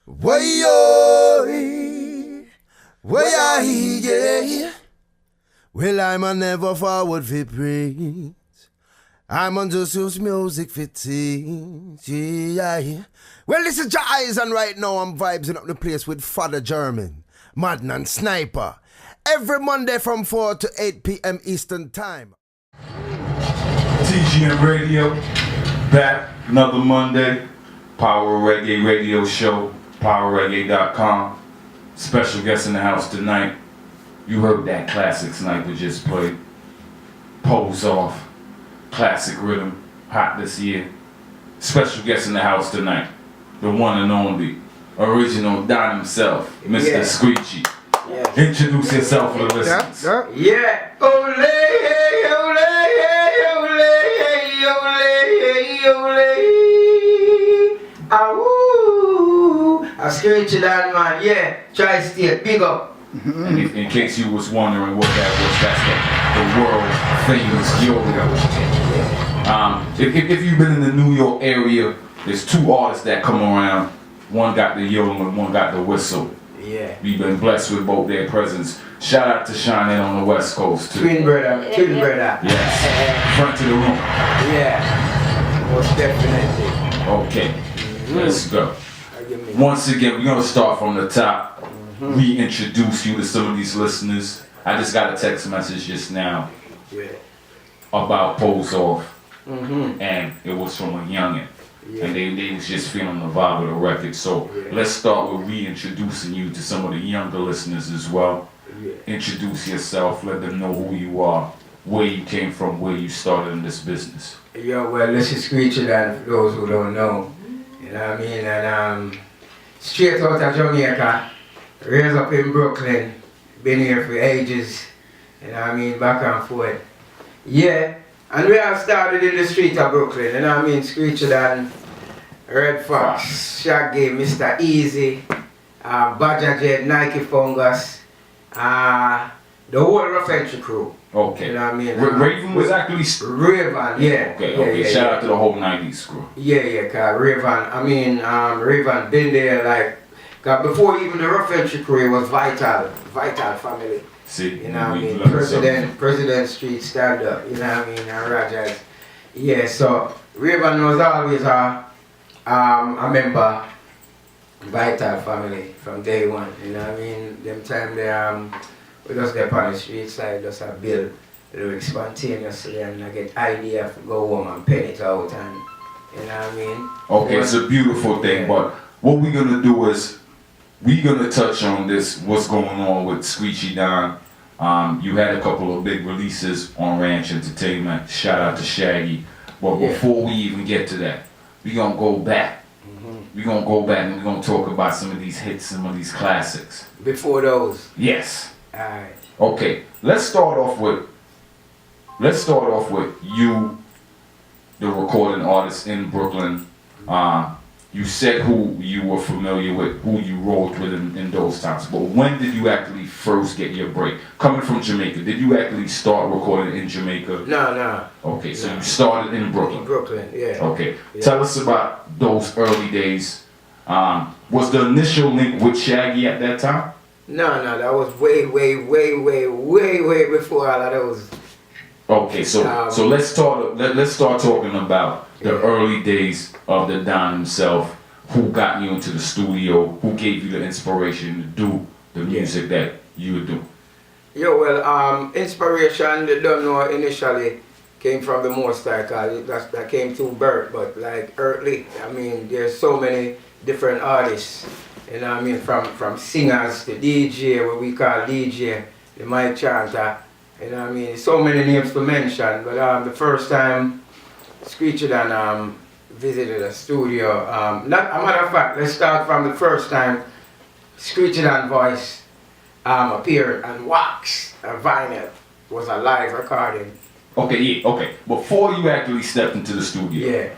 Way-oh, yeah. Well, I'm a never forward for praise. I'm on just use music for teach, yeah. Well, this is Jais, and right now I'm vibing up the place with Father German, Madden and Sniper. Every Monday from 4 to 8 p.m. Eastern Time. TGN Radio, back another Monday. Powerofreggae radio show, Powerofreggae.com. Special guest in the house tonight. You heard that classic Sniper just played. Pose Off, classic rhythm, hot this year. Special guest in the house tonight, the one and only, original Don himself, Mr. Screechy. Yeah. Introduce yourself for the listeners. Yeah. Ole, ole, ole, ole. Awoo. I Screechy that man, yeah. Tri-State, big up. And in case you was wondering what that was, that's the world famous yo-yo. If you've been in the New York area, there's two artists that come around. One got the yo and one got the whistle. Yeah. We've been blessed with both their presence. Shout out to Shining on the West Coast too. Twin brother. Yes. Front of the room. Yeah. Most definitely. Okay. Let's go. Once again, we're gonna start from the top. Reintroduce you to some of these listeners. I just got a text message just now about Pose Off, and it was from a youngin', and they was just feeling the vibe of the record. So let's start with reintroducing you to some of the younger listeners as well. Introduce yourself, let them know who you are, where you came from, where you started in this business. Yeah, well, this is Screechy that for those who don't know. You know what I mean? And straight out of Jamaica. Raised up in Brooklyn, been here for ages, you know what I mean, back and forth. Yeah, and we have started in the street of Brooklyn, you know what I mean, Screechy Dan, Red Fox, Shaggy, Mr. Easy, Badger Jet, Nike Fungus, the whole Rough Entry crew. Okay. You know what I mean? Raven was actually... Raven, yeah. Okay. Shout out to the whole 90s crew. Yeah, cause Raven been there like, cause before even the Rough Entry crew was Vital family. See, you know what I mean? President Street stand up, you know what I mean? And Rogers. Yeah, so Raven was always a member Vital family from day one, you know what I mean? Them time they we just get on the street side, just build a little spontaneously and I get idea to go home and pen it out and you know what I mean? Okay, it's a beautiful thing, but what we're gonna do is we're gonna touch on this, what's going on with Screechy Don. You had a couple of big releases on Ranch Entertainment. Shout out to Shaggy. But before we even get to that, we're gonna go back. We're gonna go back and we're gonna talk about some of these hits, some of these classics. Before those? Yes. Alright. Okay, let's start off with you, the recording artist in Brooklyn. You said who you were familiar with, who you rolled with in those times. But when did you actually first get your break? Coming from Jamaica, did you actually start recording in Jamaica? No. Okay, so you started in Brooklyn. In Brooklyn, yeah. Okay, tell us about those early days. Was the initial link with Shaggy at that time? No, that was way before all of those. Okay, so let's start talking about the early days of the Don himself. Who got you into the studio? Who gave you the inspiration to do the music that you would do? Yeah, well, inspiration, they don't know, initially came from the Most High, that came through birth, but like early, I mean, there's so many different artists, you know what I mean, from singers to DJ, what we call DJ, the mic chanter, you know what I mean, so many names to mention, but the first time Screechy Dan visited a studio, a matter of fact, let's start from the first time Screechy Dan voice appeared on wax, vinyl, was a live recording. Okay. Before you actually stepped into the studio,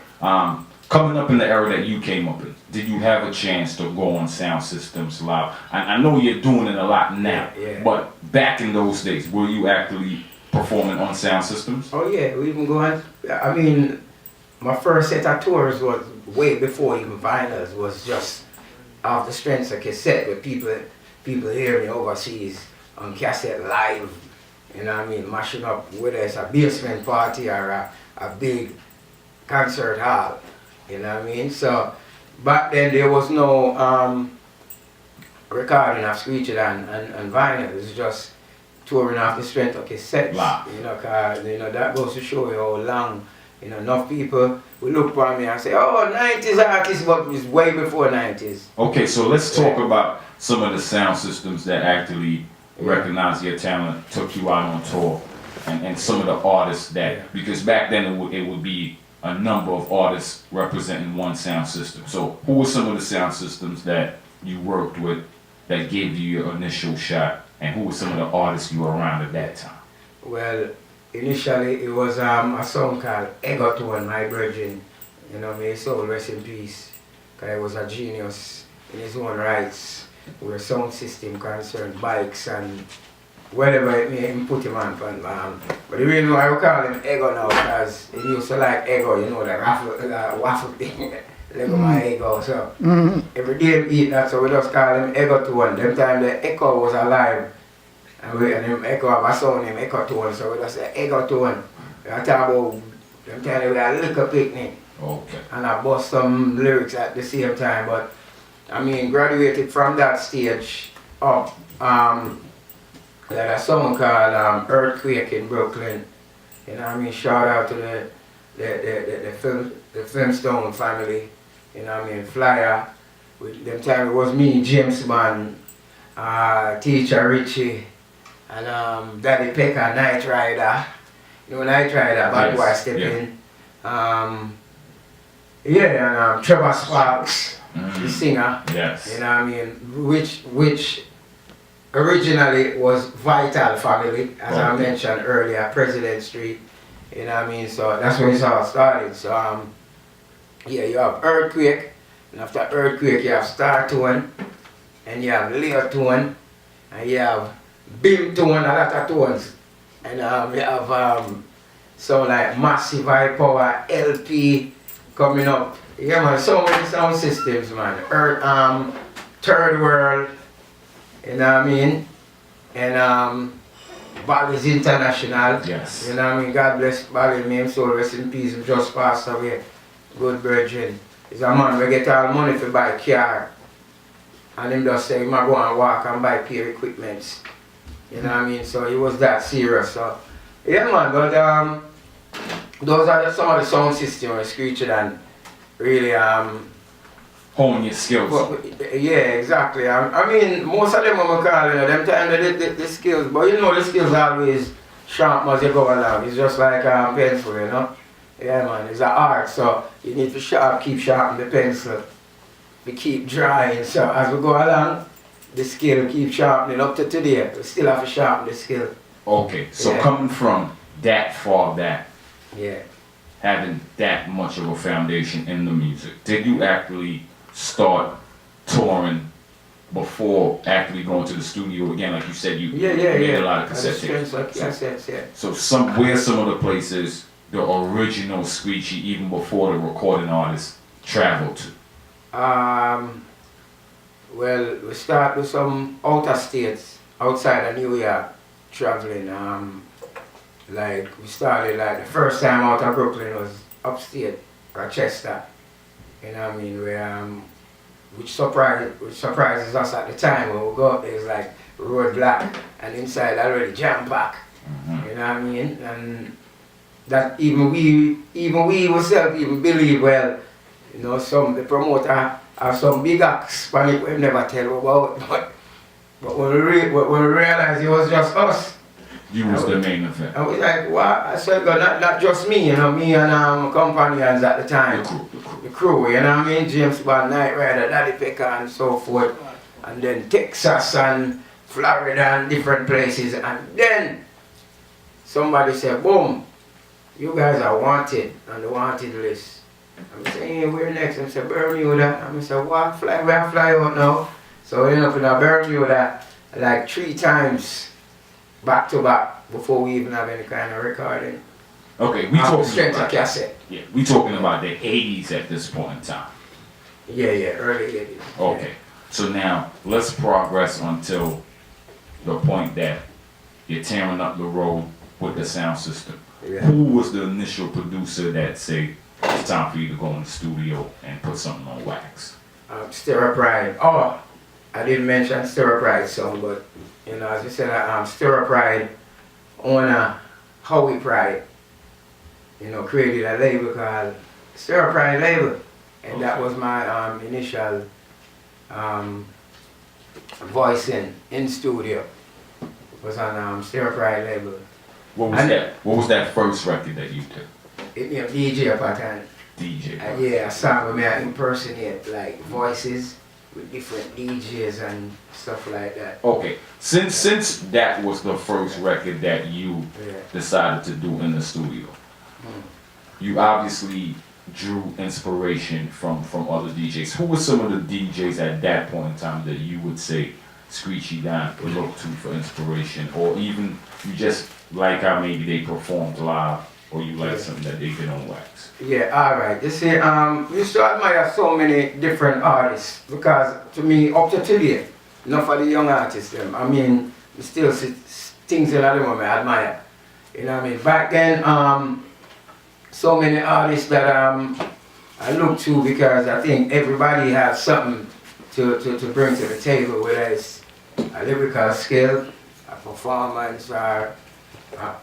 coming up in the era that you came up in, did you have a chance to go on sound systems live? I know you're doing it a lot now, but back in those days, were you actually performing on sound systems? Oh yeah, we even go on. I mean, my first set of tours was way before even vinyls, was just off the strength of cassette, with people hear me overseas on cassette live, you know what I mean, mashing up, whether it's a basement party or a big concert hall, you know what I mean. So back then there was no recording of Screechy and vinyl. It was just touring off the strength of cassettes. Wow. You know, cause you know that goes to show you how long. You know, enough people will look for me and say, "Oh, 90s artists," but it's way before 90s. Okay, so let's talk about some of the sound systems that actually recognize your talent, took you out on tour, and some of the artists that, because back then it would be a number of artists representing one sound system. So who were some of the sound systems that you worked with that gave you your initial shot, and who were some of the artists you were around at that time? Well, initially it was a song called Ego Tone, my virgin. You know, may his soul rest in peace, because he was a genius in his own rights, where sound system concerned, bikes and whatever it may put him on. But the reason why we call him Ego now, because he used to like Ego, you know, the waffle thing, Lego my Ego. So every day we eat that, so we just call him Ego Tone. Them time the Echo was alive, and him Echo have a sound named Echo Tone, so we just say Ego Tone. We talk about them time we had a little picnic. Okay. And I bust some lyrics at the same time, but I mean, graduated from that stage up. Like a song called Earthquake in Brooklyn. You know what I mean? Shout out to the Flintstone family. You know what I mean? Flyer. With them time it was me, James Bond, Teacher Richie, and Daddy Pecker, Night Rider. You know Night Rider, Bad Boy Step In. And Trevor Sparks, the singer. Yes. You know what I mean? Which originally was Vital Family, as I mentioned earlier, President Street. You know what I mean? So that's where it all started. So you have Earthquake, and after Earthquake you have Star Tone, and you have Leo Tone, and you have Beam Tone, a lot of tones. And you have some like Massive High Power, LP coming up. Yeah man, so many sound systems man. Third World, you know what I mean? And Bally's International. Yes. You know what I mean? God bless Bally, may him soul rest in peace, he just passed away. Good virgin. He's a man we get all money to buy a car. And him just say, he might go and walk and buy peer equipment. You know what I mean? So he was that serious. So yeah man, but those are some of the sound systems Screechy and really hone your skills. Yeah, exactly. I mean, most of them I'm calling them time the skills, but you know the skills always sharp as you go along. It's just like pencil, you know. Yeah man, it's an art, so you need to keep sharpening the pencil. We keep drawing, so as we go along, the skill keep sharpening up to today. We still have to sharpen the skill. Okay, so coming from that far back, having that much of a foundation in the music, did you actually start touring before actually going to the studio again? Like you said, you made a lot of cassette tapes. So where some of the places the original Screechy, even before the recording artists, traveled to? Well, we start with some outer states, outside of New York, traveling. Like we started, like the first time out of Brooklyn was upstate, Rochester. You know what I mean? Where which surprises us at the time when we go up there, it's like road black and inside already jam packed. You know what I mean? And that even we ourselves even believe, well, you know, the promoter have some big acts on it we never tell about, but when we realized it was just us. You was the main event. I was like, what? I said, not just me, you know, me and companions at the time. The crew, you know what I mean? James Bond, Night Rider, Daddy Pecker and so forth. And then Texas and Florida and different places. And then somebody said, boom, you guys are wanted on the wanted list. I'm saying, hey, where next? I said, Bermuda. I said, what? Where I fly out now? So we ended up in Bermuda like 3 times. Back to back before we even have any kind of recording. Okay, we talking about cassette. Yeah, we talking about the 80s at this point in time. Yeah, early 80s. Okay, So now, let's progress until the point that you're tearing up the road with the sound system. Yeah. Who was the initial producer that say, it's time for you to go in the studio and put something on wax? Stirrer Pride. Oh, I didn't mention Stirrer Pride song, but you know, as you said, Stirrer Pride owner Howie Pride, you know, created a label called Stirrer Pride label, and that was my initial voicing in studio. Was on Stirrer Pride label. What was that? What was that first record that you did? You know, DJ pattern. DJ. Yeah, a song where I impersonate like voices with different DJs and stuff like that. Okay, since that was the first record that you decided to do in the studio, you obviously drew inspiration from other DJs. Who were some of the DJs at that point in time that you would say Screechy Don could look to for inspiration, or even you just like how maybe they performed live, or you like something that they did on wax? Yeah, alright. You see, we used to admire so many different artists because to me, up to today, enough of the young artists, them, I mean, we still see things in them I admire. You know what I mean? Back then, so many artists that I look to because I think everybody has something to bring to the table, whether it's a lyrical skill, a performance, or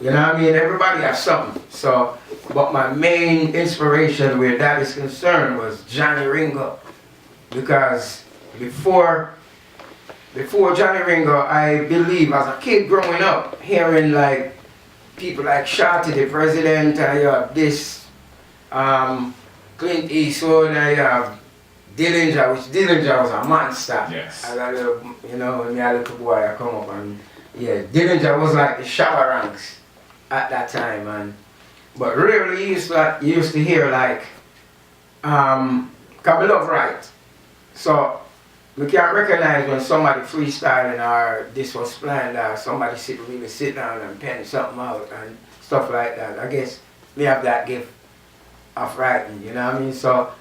you know what I mean? Everybody has something. So, but my main inspiration where that is concerned was Johnny Ringo. Because before Johnny Ringo, I believe as a kid growing up, hearing like people like Shorty the President, you have this Clint Eastwood, you have Dillinger, which Dillinger was a monster. Yes. I got a little, you know, when I little boy I come up and yeah, Dillinger was like the shower ranks at that time, and but rarely you used to hear like cause we love right. So we can't recognize when somebody freestyling or this was planned or somebody really sit down and pen something out and stuff like that. I guess we have that gift of writing, you know what I mean? So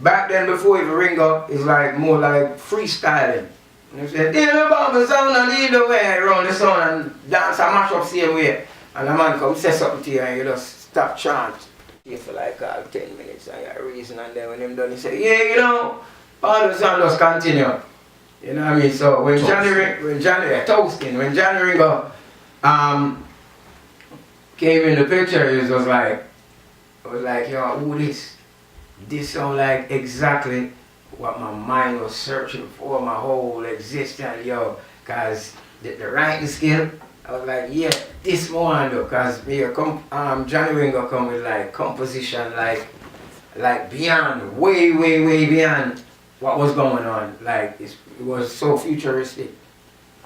back then before even Ringo, it's like more like freestyling. And they said, "Deal about the sound and either way around the sound and dance and mash up same way." And the man come say something to you and you just stop chant. You for like 10 minutes and you reason, and then when him done he say, "Yeah, you know, all the sound just continue." You know what I mean? So when Johnny Ringo came in the picture, it was like, yo, who this? This sound like exactly what my mind was searching for my whole existence, yo. Cause the writing skill, I was like, yeah, this one though. Cause Johnny Ringo come with like composition, like beyond, way beyond what was going on. Like it was so futuristic.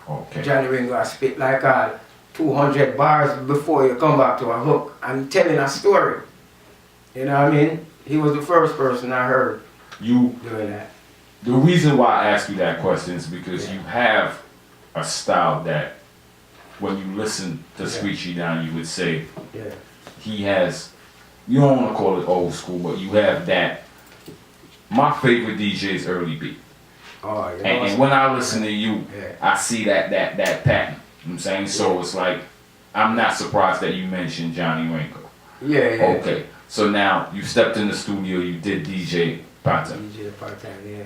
Okay. Johnny Ringo I spit like 200 bars before you come back to a hook. I'm telling a story. You know what I mean? He was the first person I heard doing that. The reason why I ask you that question is because you have a style that when you listen to Screechy Don, you would say he has, you don't want to call it old school, but you have that. My favorite DJ is Early B. Oh, you know, and when I listen to you, I see that pattern. You know what I'm saying? So it's like, I'm not surprised that you mentioned Johnny Ringo. Yeah. Okay. So now you stepped in the studio, you did DJ part-time. DJ part-time, yeah.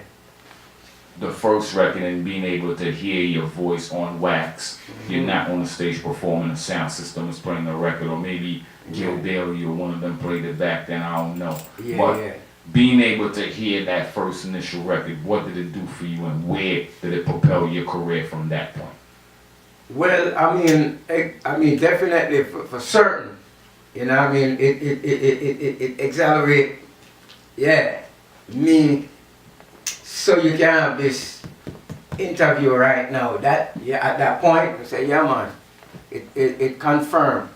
The first record and being able to hear your voice on wax. You're not on the stage performing, the sound system is playing the record, or maybe Gil Bailey or one of them played it back then, I don't know. But being able to hear that first initial record, what did it do for you and where did it propel your career from that point? Well, I mean, definitely for certain. You know what I mean? It accelerate, me, so you can have this interview right now. That, at that point, you say, yeah man, it confirmed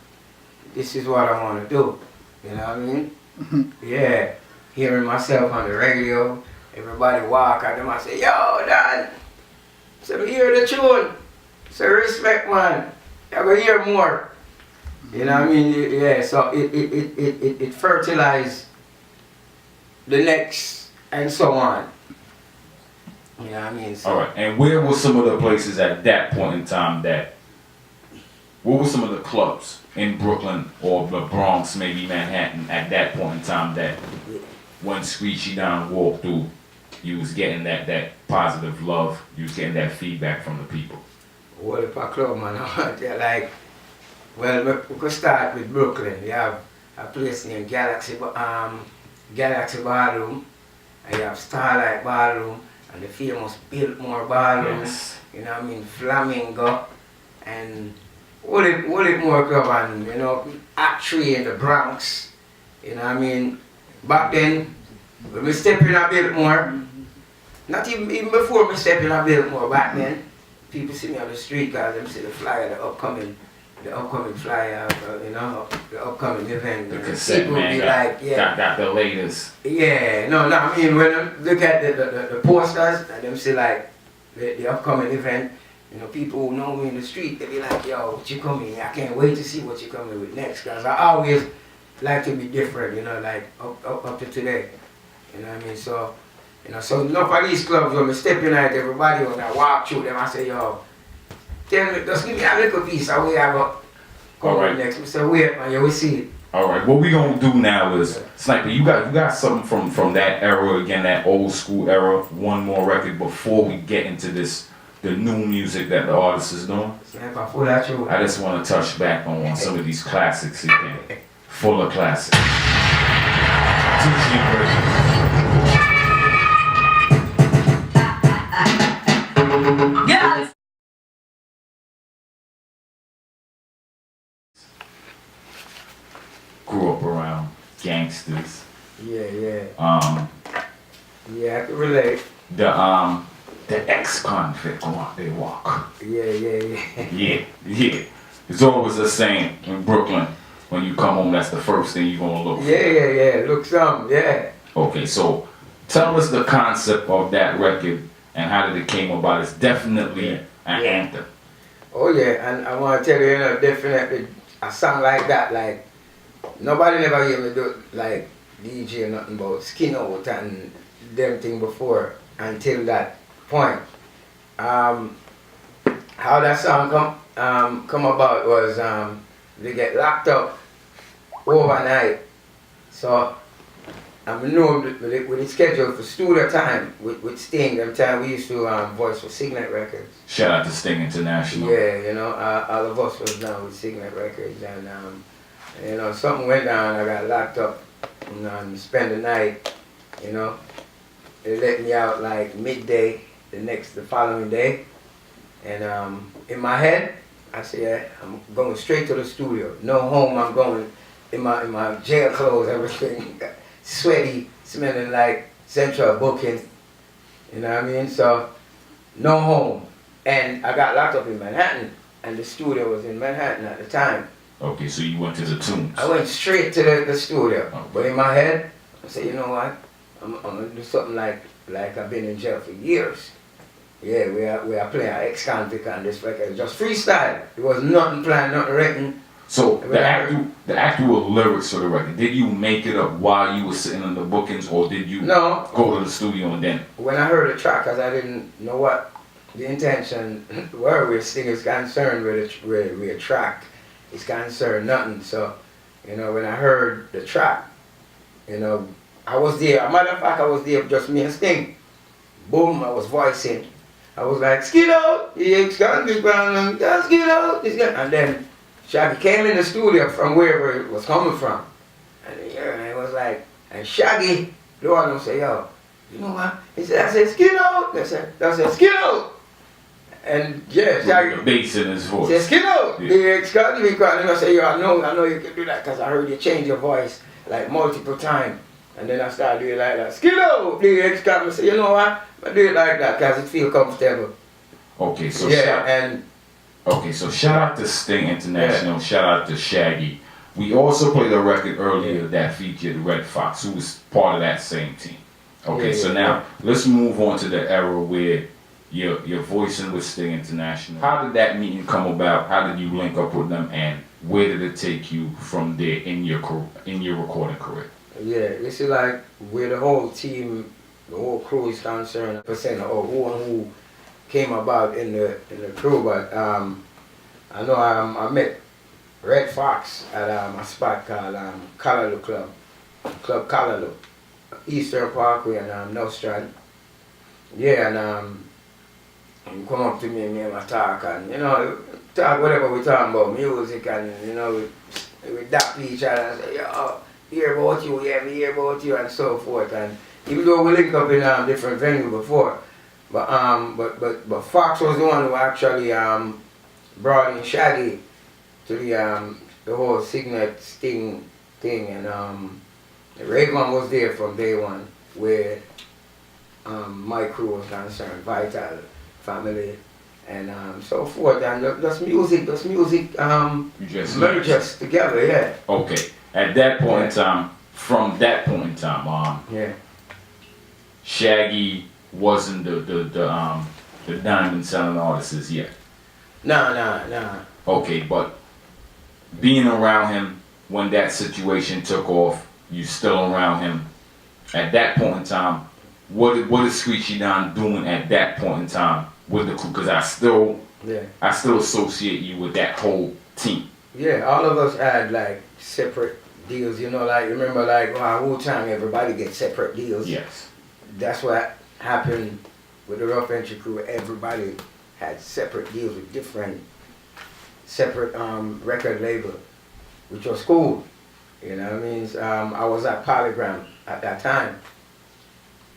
this is what I want to do. You know what I mean? Yeah, hearing myself on the radio, everybody walk out them, I say, yo, Dad, so hear the tune. So respect, man. I will hear more. You know what I mean? Yeah, so it fertilized the next and so on. You know what I mean? So, all right, and where were some of the places at that point in time what were some of the clubs in Brooklyn or the Bronx, maybe Manhattan, at that point in time that when Screechy Down walked through, you was getting that positive love, you was getting that feedback from the people? what if I club, man? They're like, well, we could start with Brooklyn. You have a place named Galaxy Ballroom, and you have Starlight Ballroom, and the famous Biltmore Ballroom. Yes. You know what I mean? Flamingo, and what it more club, and you know, Act 3 in the Bronx. You know what I mean? Back then, when we step in a Biltmore, not even before we step in a Biltmore, back then, people see me on the street because them see the flyer, the upcoming flyer, you know, the upcoming event. The cassette people man be like, yeah, got the latest. yeah, no, I mean, when I look at the posters and them see like the upcoming event, you know, people who know me in the street, they be like, yo, what you coming? I can't wait to see what you coming with next, because I always like to be different, you know, like up to today. You know what I mean? So, you know, so enough of these clubs when I step in at everybody, when I walk through them, I say, yo, tell me, just give me a little piece of where I go Alright. next. I say, wait, man, you will see it. Alright, what we gonna do now is, Sniper, you got something from that era again, that old school era, one more record before we get into the new music that the artist is doing? Sniper, full of truth. I just want to touch back on some of these classics again. Full of classics. 2G version. Yes. Grew up around gangsters. Yeah. Yeah, I can relate. The ex-convict go out there walk. Yeah. Yeah. It's always the same in Brooklyn. When you come home, that's the first thing you're gonna look for. Yeah. Look some, yeah. Okay, so tell us the concept of that record and how did it came about. It's definitely an anthem. Oh yeah, and I want to tell you, you know, definitely a song like that, like nobody never hear me do like DJ or nothing about Skin Out and them thing before until that point. How that song come about was they get locked up overnight. So I know with the schedule for studio time with Sting, them time we used to voice for Signet Records. Shout out to Sting International. Yeah, you know, all of us was down with Signet Records, and you know, something went down. I got locked up, you know, and spent the night. You know, they let me out like midday the following day, and in my head, I said, yeah, I'm going straight to the studio. No home. I'm going in my jail clothes, everything. Sweaty, smelling like central booking, you know what I mean? So, no home. And I got locked up in Manhattan, and the studio was in Manhattan at the time. Okay, so you went to the Tombs. I went straight to the studio. Okay. But in my head, I said, you know what? I'm going to do something like I've been in jail for years. Yeah, we are playing an ex-convict on this record. Just freestyle. It was nothing planned, nothing written. So the actual lyrics for the record, did you make it up while you were sitting in the bookings, or did you go to the studio and then? When I heard the track, because I didn't know what the intention were with Sting is concerned with a track, it's concerned nothing. So, you know, when I heard the track, you know, I was there. As a matter of fact, I was there just me and Sting. Boom, I was voicing. I was like, skid out, skid out, and then Shaggy came in the studio from wherever it was coming from. And it was like, and Shaggy, the one who say, yo, you know what? He said, I said, skid out. I said, skid out. And yeah, Shaggy. The bass in his voice. Said, skid out. Yeah. The ex-convict crowd. And I said, yo, I know you can do that because I heard you change your voice like multiple times. And then I started doing it like that. Skid out. The ex-convict said, you know what? I do it like that because it feels comfortable. Okay, so so shout out to Sting International, shout out to Shaggy. We also played a record earlier that featured Red Fox, who was part of that same team. Okay, so now let's move on to the era where you're voicing with Sting International. How did that meeting come about? How did you link up with them, and where did it take you from there in your recording career? Yeah, you see, like where the whole team the whole crew is concerned, percent of who and who came about in the crew. But I know I met Red Fox at a spot called Callaloo Club Callaloo, Eastern Parkway and Nostrand. Yeah, and he come up to me and I talk and talk whatever we talking about, music and we dap each other and say, yo, hear about you, yeah, me hear about you and so forth. And even though we link up in different venues before, but Fox was the one who actually brought in Shaggy to the whole Signet Sting thing, and Reggae was there from day one, where my crew was concerned, Vital, family, and so forth, and just music merged us together, yeah. Okay, at that point in time, from that point in time, yeah. Shaggy wasn't the diamond selling artist yet. Nah. Okay, but being around him when that situation took off, you still around him. At that point in time, what is Screechy Don doing at that point in time with the crew? Because I still associate you with that whole team. Yeah, all of us had like separate deals. Like remember like Wu-Tang, everybody gets separate deals. Yes. That's what happened with the Rough Entry crew. Everybody had separate deals with separate record label, which was cool. You know what I mean? I was at Polygram at that time,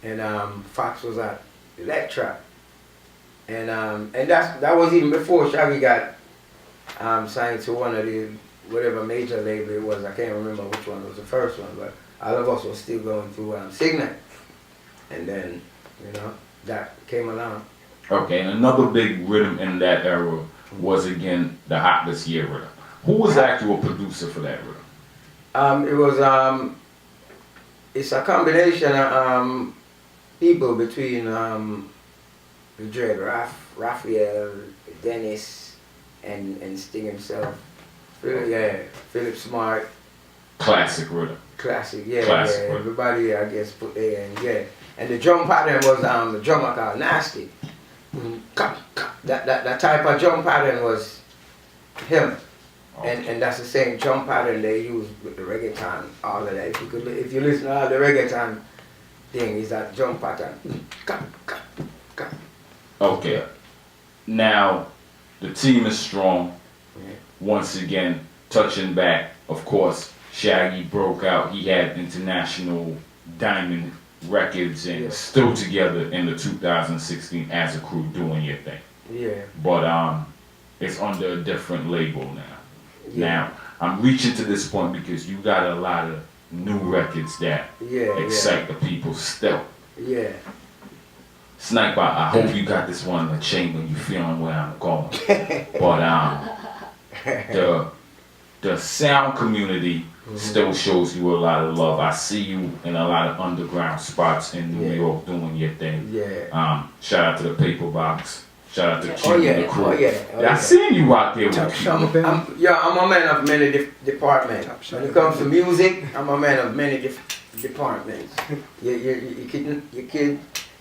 and Fox was at Electra, and that was even before Shaggy got signed to one of the whatever major label it was. I can't remember which one was the first one, but all of us were still going through Signet, and then that came along. Okay, and another big rhythm in that era was again the Hot This Year rhythm. Who was the actual producer for that rhythm? It was it's a combination of people between the Dread, Raphael, Dennis, and Sting himself. Philip Smart. Classic rhythm. Classic, yeah. Rhythm. Everybody, I guess, put there, and yeah. And the drum pattern was the drummer called Nasty. That type of drum pattern was him. Okay. And that's the same drum pattern they use with the reggaeton, all of that. If you listen to all the reggaeton thing, is that drum pattern. Okay. Now, the team is strong. Yeah. Once again, touching back, of course, Shaggy broke out. He had international diamond records and still together in the 2016 as a crew doing your thing. Yeah. But it's under a different label now. Yeah. Now, I'm reaching to this point because you got a lot of new records that excite the people still. Yeah. Sniper, I hope you got this one in the chamber and you feeling where I'm going. But the sound community still shows you a lot of love. I see you in a lot of underground spots in New York doing your thing. Yeah. Shout out to the Paper Box. Shout out to Q and the crew. I seen seen you out there with I'm a man of many departments. When it comes to music, I'm a man of many departments.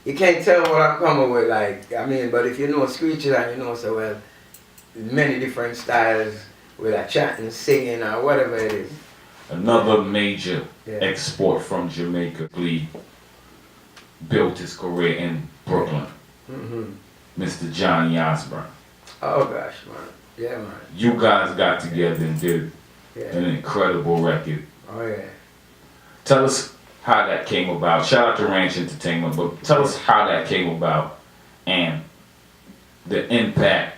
You can't tell what I'm coming with, but if you know Screechy and you know so well, many different styles, whether chanting, singing, or whatever it is. Another major export from Jamaica, Lee built his career in Brooklyn. Mr. Johnny Osborne. Oh gosh, man. Yeah, man. You guys got together and did an incredible record. Oh yeah. Tell us how that came about. Shout out to Ranch Entertainment, but tell us how that came about and the impact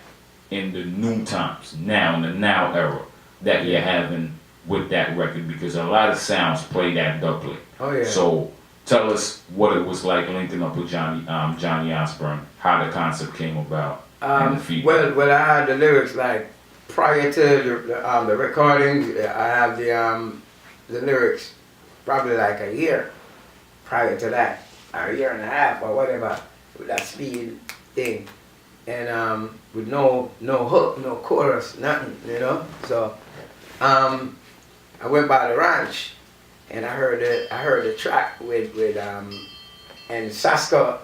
in the new times, now in the now era that you're having with that record, because a lot of sounds play that doubly. Oh yeah. So tell us what it was like linking up with Johnny Osborne, how the concept came about, and the feedback. Well, I had the lyrics prior to the recordings. I have the lyrics probably a year prior to that, or a year and a half or whatever, with that speed thing, and with no hook, no chorus, nothing, So I went by the ranch. And I heard the track with and Saska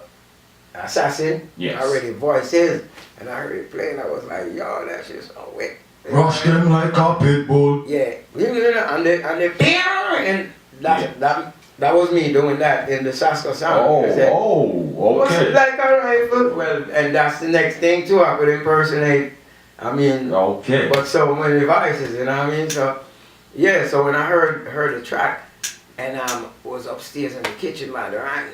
Assassin already voiced his, and I heard it playing. I was like, yo, that shit's so wicked. Rush them like a pit bull. Yeah, and that was me doing that in the Saska sound. Okay. What's it like a rifle? Well, and that's the next thing too. I could impersonate. I mean, but so many voices, you know what I mean? So yeah, so when I heard the track, and was upstairs in the kitchen by the right,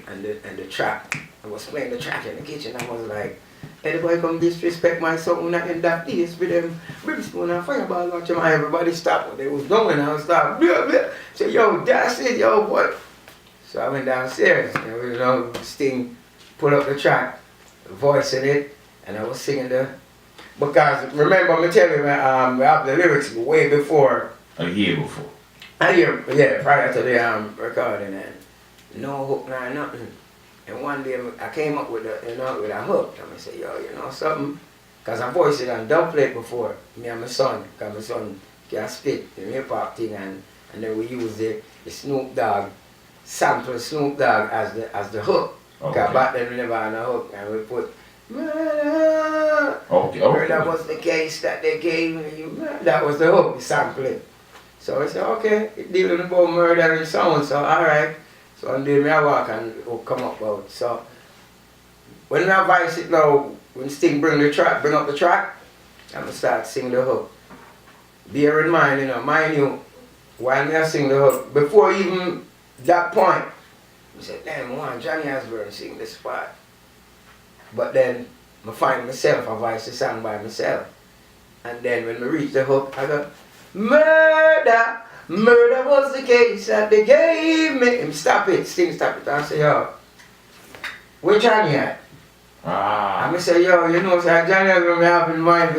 and the track, I was playing the track in the kitchen. I was like, anybody come disrespect my son when I end up this with them brimstone and fireball watch them. Everybody stopped what they was doing. I was stopped. Blah, blah. So yo, that's it, yo, what? So I went downstairs, you know, Sting put up the track, voicing it, and I was singing because remember, I'm telling you, we have the lyrics way before. A year before. Prior to the recording, and no hook, nothing. And one day I came up with a hook. And I said, yo, you know something? Because I voiced it on dub plate before, me and my son, because my son can spit the hip hop thing, and then we use the Snoop Dogg, sample Snoop Dogg as the hook. Because back then we never had a hook, and we put murder. Murder was the case that they gave me. That was the hook, the sampling. So I said, okay, it's dealing about murder and so on, so alright. So one day I walk and it will come up out. So when I voice it now, when Sting bring up the track, I'm going to start singing the hook. Bear in mind, mind you, while I sing the hook, before even that point, I said, damn, Johnny Osbourne sing this part. But then I find myself, I voice the song by myself. And then when we reach the hook, I go, murder, murder was the case that they gave me. Him stop it, Sting stop it. I say, yo, where Johnny at? I say, yo, you know, say, Johnny has been having mind.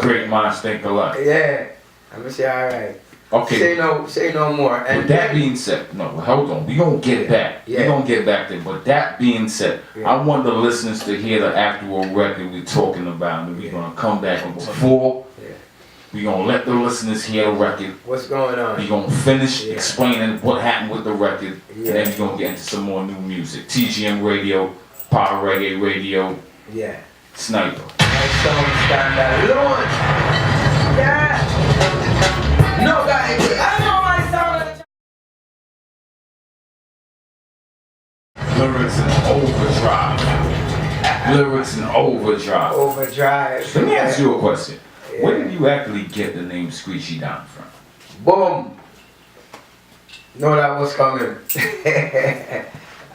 Great minds think alike. Yeah. I say, alright. Okay. Say no more. And with that being said, no, hold on. We're going to get back. We're going to get back there. But that being said, I want the listeners to hear the actual record we're talking about. And we're going to come back. And before, we're going to let the listeners hear the record. What's going on? We're going to finish explaining what happened with the record. And then we're going to get into some more new music. TGM Radio, Powerofreggae Radio. Yeah. Sniper. My song stand alone. Yeah. No, guys, I know my song. Lyrics in overdrive. Lyrics in overdrive. Overdrive. Let me ask you a question. Where did you actually get the name Screechy down from? Boom. Know that was coming.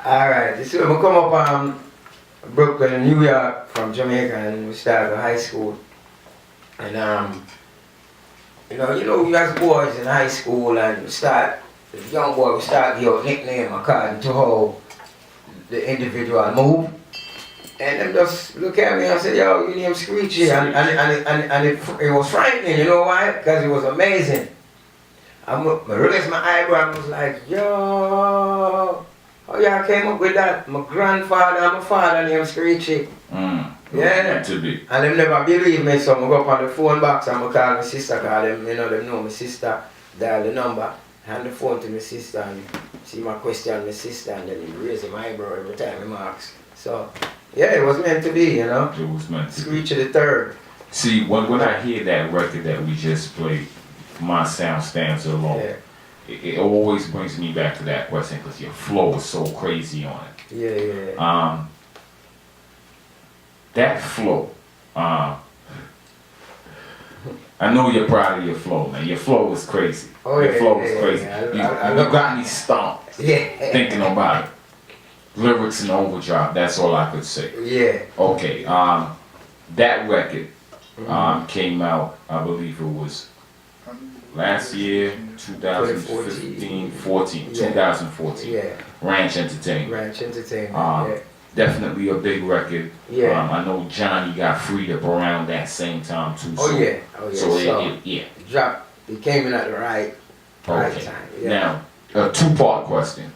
Alright, this is when we come up Brooklyn, New York from Jamaica, and we started high school. And you know, we as boys in high school, and we start your nickname according to how the individual move. And them just look at me and say, yo, your name's Screechy. And it was frightening, you know why? Because it was amazing. I raised my eyebrow and was like, yo, how y'all came up with that? My grandfather and my father named Screechy. Yeah. To be. And them never believe me, so I go up on the phone box and I call my sister, because them know my sister, dial the number, hand the phone to my sister and see my question my sister, and then he raise my eyebrow every time he asks. So, yeah, it was meant to be, you know. It was meant to Screechy the third. See, when I hear that record that we just played, My Sound Stands Alone, it always brings me back to that question, because your flow is so crazy on it. Yeah. That flow, I know you're proud of your flow, man. Your flow is crazy. Your flow is crazy. You got me stumped thinking about it. Lyrics in overdrive, that's all I could say. Yeah. Okay, that record came out, I believe it was last year, 2014. 2014. Ranch Entertainment. Definitely a big record. I know Johnny got freed up around that same time too. So it dropped. It came in at the right time. Now, a two-part question.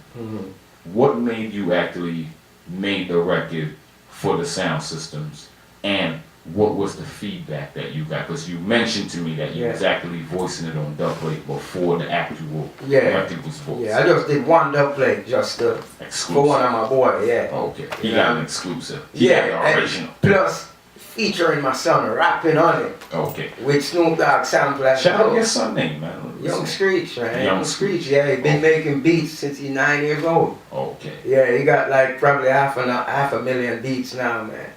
What made you actually make the record for the sound systems, and what was the feedback that you got? Because you mentioned to me that you was actually voicing it on dubplate before the actual record was voiced. Yeah, I just did one dubplate just for one of my boys, Okay, he got an exclusive. He got the original. Plus, featuring my son rapping on it. Okay. With Snoop Dogg sample as Shout out your son name, man. Young Screechy, man. Young Screechy, yeah. He been making beats since he's 9 years old. Okay. Yeah, he got like probably half a million beats now, man.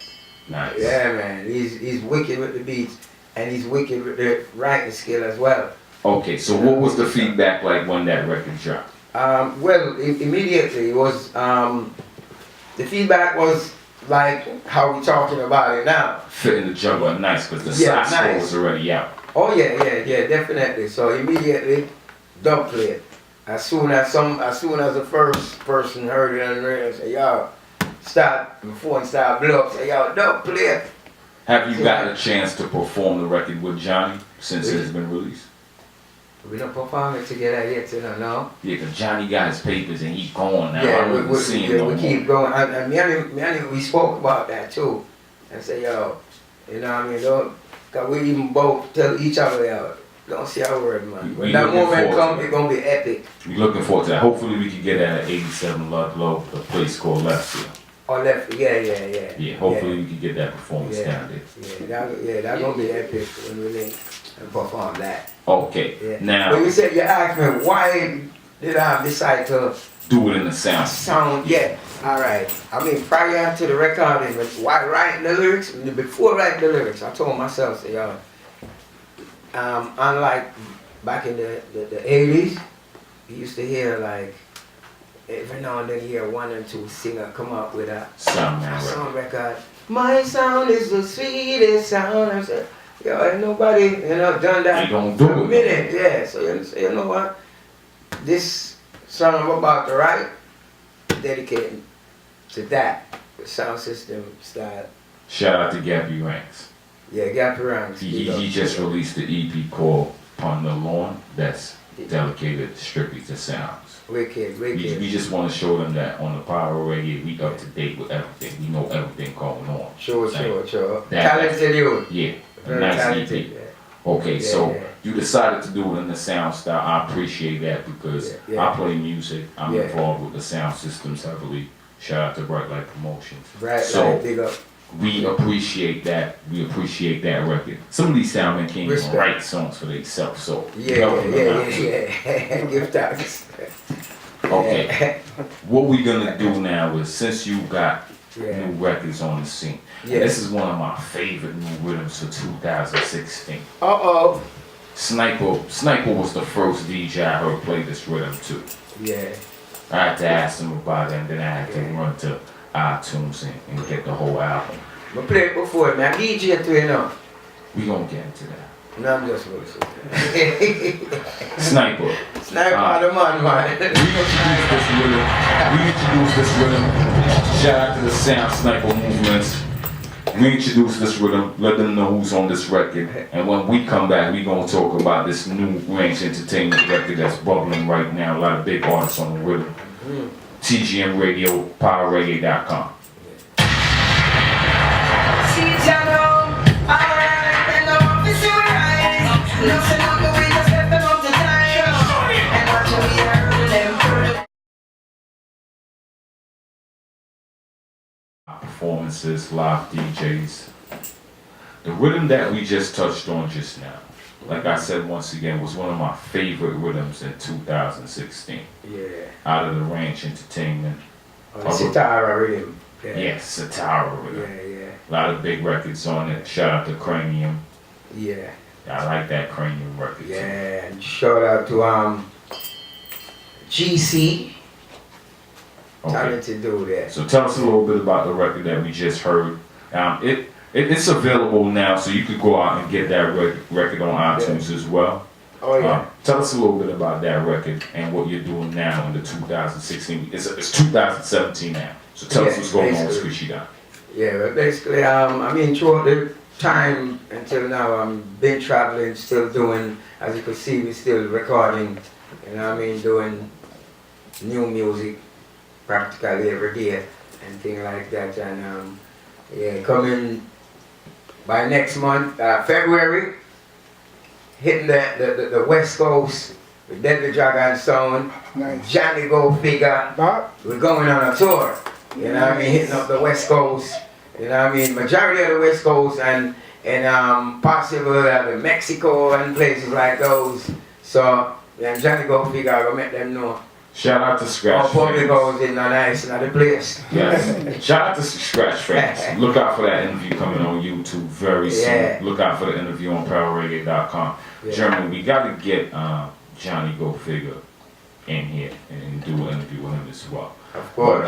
Nice. Yeah, man. He's wicked with the beats, and he's wicked with the writing skill as well. Okay, so what was the feedback like when that record dropped? Well, immediately it was the feedback was like how we talking about it now. Fitting the jungle nice because the side score was already out. Oh yeah, definitely. So immediately dub play it. As soon as the first person heard it on the radio, say yo, before it start blow up, say yo, dub play it. Have you got a chance to perform the record with Johnny since it's been released? We don't perform it together yet, you don't know. Yeah, because Johnny got his papers and he's gone now. Yeah, we keep going. And me and we spoke about that too. And say, yo, you know what I mean? Because we even both tell each other, yo, don't say a word, man. When that moment comes, it's going to be epic. We're looking forward to that. Hopefully we can get that at 87 Ludlow, the place called Left Field. Oh, Left Field, yeah. Hopefully we can get that performance down there. That's going to be epic when we link and perform that. Okay, now. But you asked me, why did I decide to do it in the sound? Yeah. All right. I mean, prior to the recording, why writing the lyrics? Before writing the lyrics, I told myself, say, yo, unlike back in the 80s, you used to hear like every now and then you hear one or two singer come up with a sound record. My sound is the sweetest sound. I said, yo, ain't nobody, done that they don't do for a minute. Yeah. So you know what? This song I'm about to write, dedicated to that sound system style. Shout out to Gappy Ranks. Yeah, Gappy Ranks. He just released the EP called Upon the Lawn that's dedicated strictly to sounds. Wicked. We just want to show them that on the Power of Reggae, we up to date with everything. We know everything going on. Sure. Talented you. Yeah, a nice EP. Yeah. Okay, so you decided to do it in the sound style. I appreciate that because I play music. I'm involved with the sound systems heavily. Shout out to Bright Light Promotions. So big up. We appreciate that. We appreciate that record. Some of these soundmen can't even write songs for themselves. So yeah. Give thanks. Okay. What we're gonna do now is, since you got new records on the scene, this is one of my favorite new rhythms for 2016. Sniper was the first DJ I heard play this rhythm too. Yeah. I had to ask him about it, and then I had to run to iTunes and get the whole album. I played before, man. I DJ too, you know. We gonna get into that. No, I'm just listening. Sniper, the man. We introduced this rhythm. Shout out to the Sound Sniper movements. We introduce this rhythm, let them know who's on this record. And when we come back, we gonna talk about this new Range Entertainment record that's bubbling right now. A lot of big artists on the rhythm. TGM Radio, Powerofreggae.com. Performances, live DJs. The rhythm that we just touched on just now, like I said once again, was one of my favorite rhythms in 2016. Yeah. Out of the Ranch Entertainment. Sitara rhythm. Yes, Sitara rhythm. Yeah. A lot of big records on it. Shout out to Cranium. Yeah. I like that Cranium record too. And shout out to GC. Talented dude there. So tell us a little bit about the record that we just heard. It's available now, so you could go out and get that record on iTunes as well. Oh yeah. Tell us a little bit about that record and what you're doing now in the 2016. It's 2017 now. So tell us what's going on with Screechy Down. Yeah, but basically, I mean, throughout the time until now, I've been traveling, still doing, as you can see, we're still recording, you know what I mean, doing new music practically every day and things like that. And coming by next month, February, hitting the West Coast with Deadly Dragon Sound, Nice. Johnny Go Figure. We're going on a tour. You know what I mean? Hitting up the West Coast. You know what I mean? Majority of the West Coast and possible Mexico and places like those. So, yeah, Johnny Go Figure, I will make them know. Shout out to Scratch All public goes in a nice another place. Yes. Shout out to Scratch Friends. Look out for that interview coming on YouTube very soon. Yeah. Look out for the interview on Powerofreggae.com. Yeah. German, we got to get Johnny Go Figure in here and do an interview with him as well. Of course.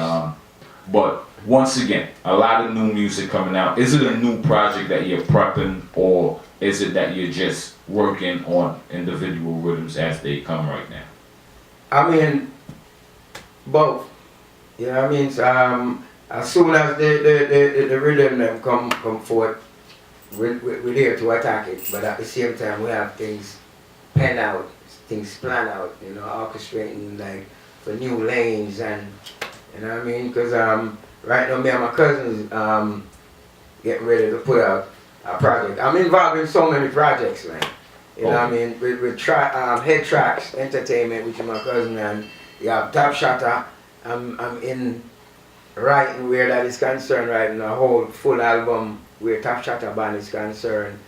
But once again, a lot of new music coming out. Is it a new project that you're prepping, or is it that you're just working on individual rhythms as they come right now? I mean, both. You know what I mean? So, as soon as the rhythm them come forth, we're there to attack it. But at the same time, we have things penned out, things planned out, you know, orchestrating like for new lanes and, you know what I mean? Because right now, me and my cousins getting ready to put out a project. I'm involved in so many projects, man. You know what I mean? With Head Tracks Entertainment, which is my cousin, and you have Top Shotter. I'm in writing where that is concerned, writing a whole full album where Top Shotter band is concerned.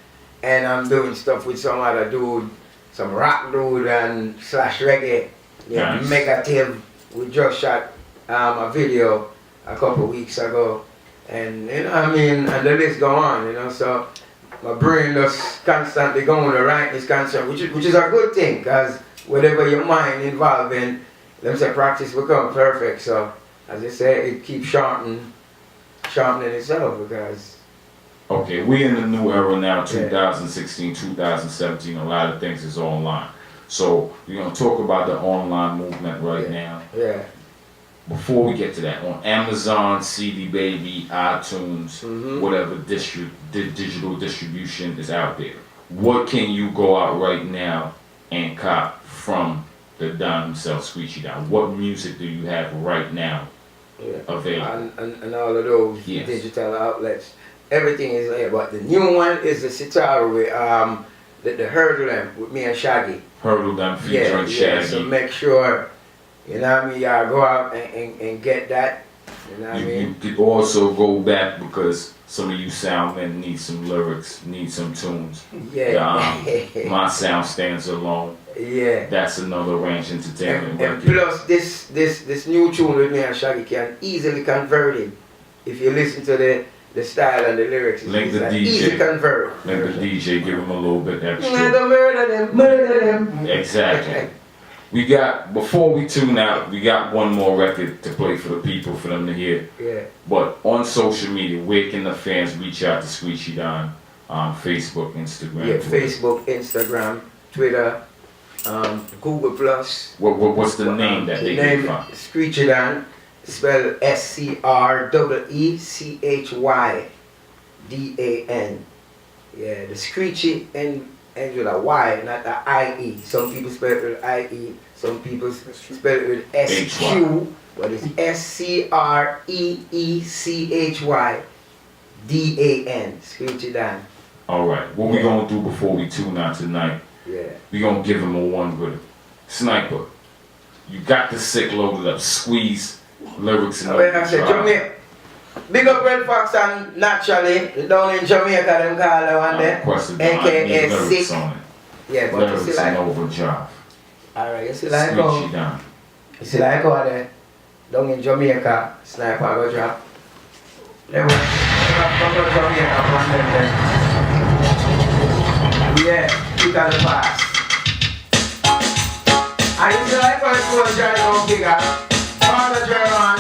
And I'm doing stuff with some other dude, some rock dude and / reggae. Yeah, Nice. Negative. We just shot a video a couple weeks ago. And you know what I mean? And the list go on, you know, so my brain just constantly going to write is concerned, which is a good thing, because whatever your mind involved in, let me say practice becomes perfect. So as I say, it keeps sharpening itself because. Okay, we in the new era now, 2016, 2017, a lot of things is online. So we're going to talk about the online movement right now. Yeah. Before we get to that, on Amazon, CD Baby, iTunes, whatever digital distribution is out there, what can you go out right now and cop from the Don himself, Screechy Don? What music do you have right now available? And all of those digital outlets, everything is there. But the new one is the sitar with the Hurdle them with me and Shaggy. Hurdle them featuring Shaggy. So make sure. You know what I mean? Y'all go out and get that. You know what I mean? You could also go back because some of you sound men need some lyrics, need some tunes. Yeah. My Sound Stands Alone. Yeah. That's another Ranch Entertainment. And plus this new tune with me and Shaggy can easily convert it. If you listen to the style and the lyrics, Link the DJ. Easy convert. Link the DJ, give him a little bit extra. Murder them. Exactly. We got, before we tune out, we got one more record to play for the people, for them to hear. Yeah. But on social media, where can the fans reach out to Screechy Don? Facebook, Instagram. Yeah, Twitter. Facebook, Instagram, Twitter, Google Plus. What's the name that they can find? Screechy Don, spelled SCREECHYDAN. Yeah, the Screechy and with a Y, not a I-E. Some people spell it with I-E, some people spell it with S-Q, but it's SCREECHYDAN, Screechy Dan. Alright, what we gonna do before we tune out tonight, we gonna give him a one with it. Sniper, you got the sick loaded up, squeeze lyrics and Jamaica. Big up Red Fox and Naturally, down in Jamaica, them call her one there. AKA Sick. Yeah, but lyrics you see like. Overdrive. Alright, you see like Screechy Don. You see like how there, down in Jamaica, Sniper go drop. Let me come to Jamaica from them there. Yeah, quick as the pass. And you see like how it's going to Johnny go bigger. Father German.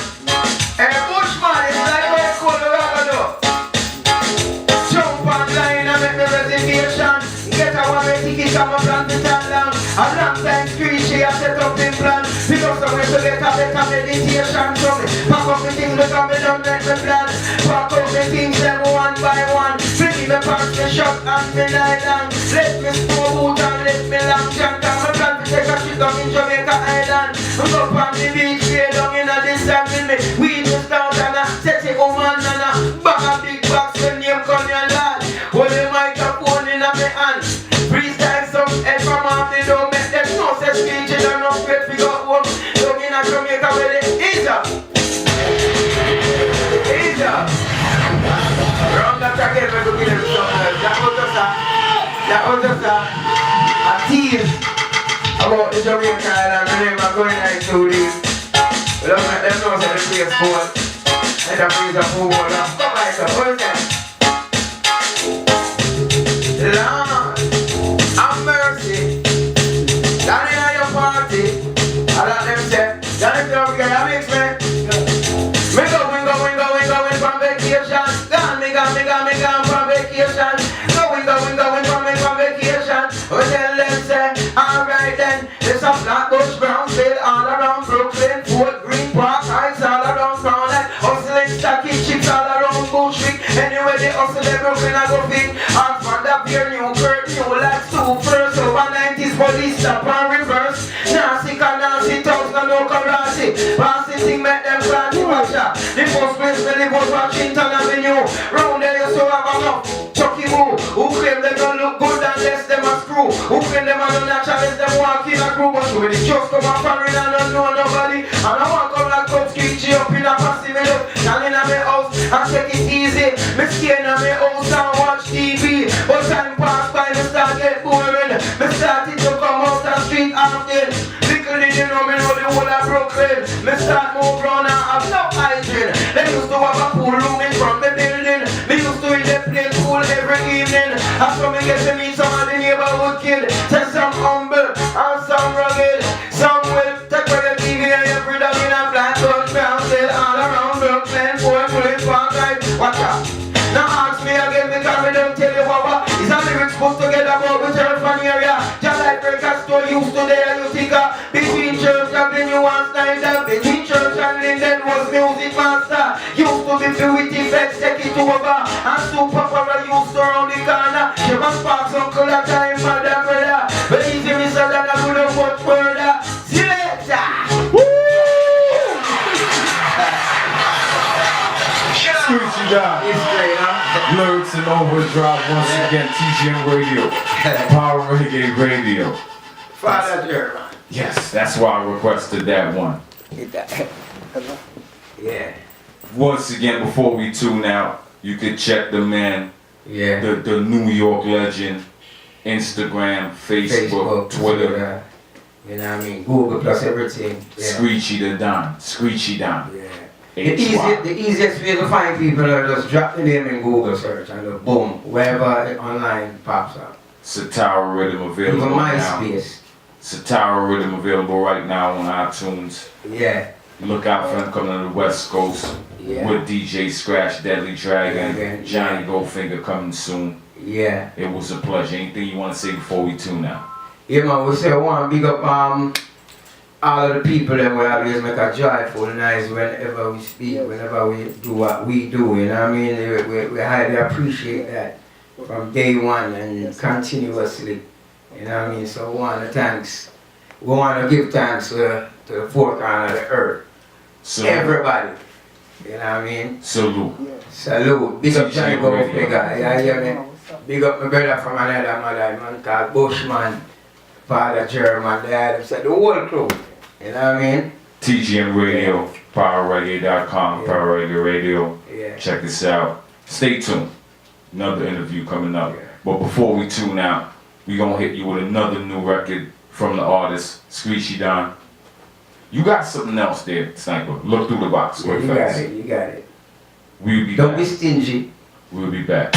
Hey, Bushman, it's like how it's going to Ragado. Jump on line and make the reservation. Get a one-way ticket, come and plan to turn down. A long time Screechy, I set up in plan. Pick up somewhere to get a better meditation from me. Pack up the things because me don't make the plan. Pack up the things them one by one. Fling me past the shop and me lie down. Let me store boot and let me lamp jump down. Me plan to take a trip down in Jamaica Island. I'm up on the beach, way down in a distance with me. We just down and a sexy woman and a bag of big box when you come your lad. Well, was just a tease about the Jamaican Island. The name of going like to this. We don't let them know that the place cold. And the place of food. Come on, so what's that? Lord, have mercy. Down in your party. I let them say, Johnny Club guy, I mix me. Me going from vacation. Me gone from vacation. Going from vacation. We tell them say, alright then. There's some Flatbush, Brownsville, all around Brooklyn, Fort Green Park, Heights, all around Crownhead, hustling, stacking chips all around Bushwick. Anyway, they hustle, they Brooklyn, I go fit. I'm fond of your new Kurt, new like two first. Over 90s, police stop and reverse. Nancy, Nancy, Tugs, no karate. Passing thing, make them planty watcher. The first place, me live was Washington Avenue. Round there, you so have enough. Chucky Moo, who claim they don't look good unless them a screw. Who claim them are natural as them walk in a crew. But when it just come up foreign and don't know nobody. And I walk up like up Screechy up in a passive up. Down in a me house and take it easy. Me stay in a me house and watch TV. But time pass by, me start get boring. Me started to come out the street often. Little did you know me know the whole of Brooklyn. Me start move round and have no hygiene. They used to have a pool room in front of the building. Me used to in the play pool every evening. After me get to meet some of the neighborhood kid. Take some humble and some rugged. Some will take away the TV and every dog in a black gun Brownsville all around Brooklyn, Fort Green Park, right? Watch out. Now ask me again because we don't tell you what. Is a lyrics put together about the Turfan area. Just like Breakers Store used to there, you think between Church Avenue and Snyder, between Church and Linden was music master. Used to be filled with effects, take it over. And Super Power used to round the corner. She must pass uncle at time, mother, brother. But easy, Mr. Dana, could have much further. See you later. Woo! Screechy down. It's great, huh? Lyrics and overdrive once again. TGM Radio. Powerofreggae Radio. Father German. Yes, that's why I requested that one. Yeah. Once again, before we tune out, you could check the man, Yeah. the New York legend, Instagram, Facebook, Twitter. You know what I mean? Google plus everything. Yeah. Screechy the Don. Screechy Don. Yeah. HY. The easiest way to find people is just drop the name in Google search and then boom, wherever it online pops up. Satara Rhythm available Even now. MySpace. Satara Rhythm available right now on iTunes. Yeah. Look out for him coming to the West Coast Yeah. with DJ Scratch, Deadly Dragon, Yeah. Johnny Goldfinger coming soon. Yeah. It was a pleasure. Anything you want to say before we tune out? Yeah, man, we say one big up all of the people that we always make a joyful noise whenever we speak, whenever we do what we do, you know what I mean? We highly appreciate that from day one and continuously, you know what I mean? So we want to give thanks to the four corners of the earth. So, Everybody, you know what I mean? salute. Salute. Big up Johnny Goldfinger, yeah, hear me? Big up my brother from another mother, man called Bushman, Father German, Dad, said the whole crew. You know what I mean? TGM Radio, Powerofreggae.com, Powerofreggae Radio. Yeah. Check this out. Stay tuned. Another interview coming up. Yeah. But before we tune out, we gonna hit you with another new record from the artist, Screechy Don. You got something else there, Sniper. Look through the box. Yeah, Quick you got fast. it, you got it. We'll be Don't back. be stingy. We'll be back.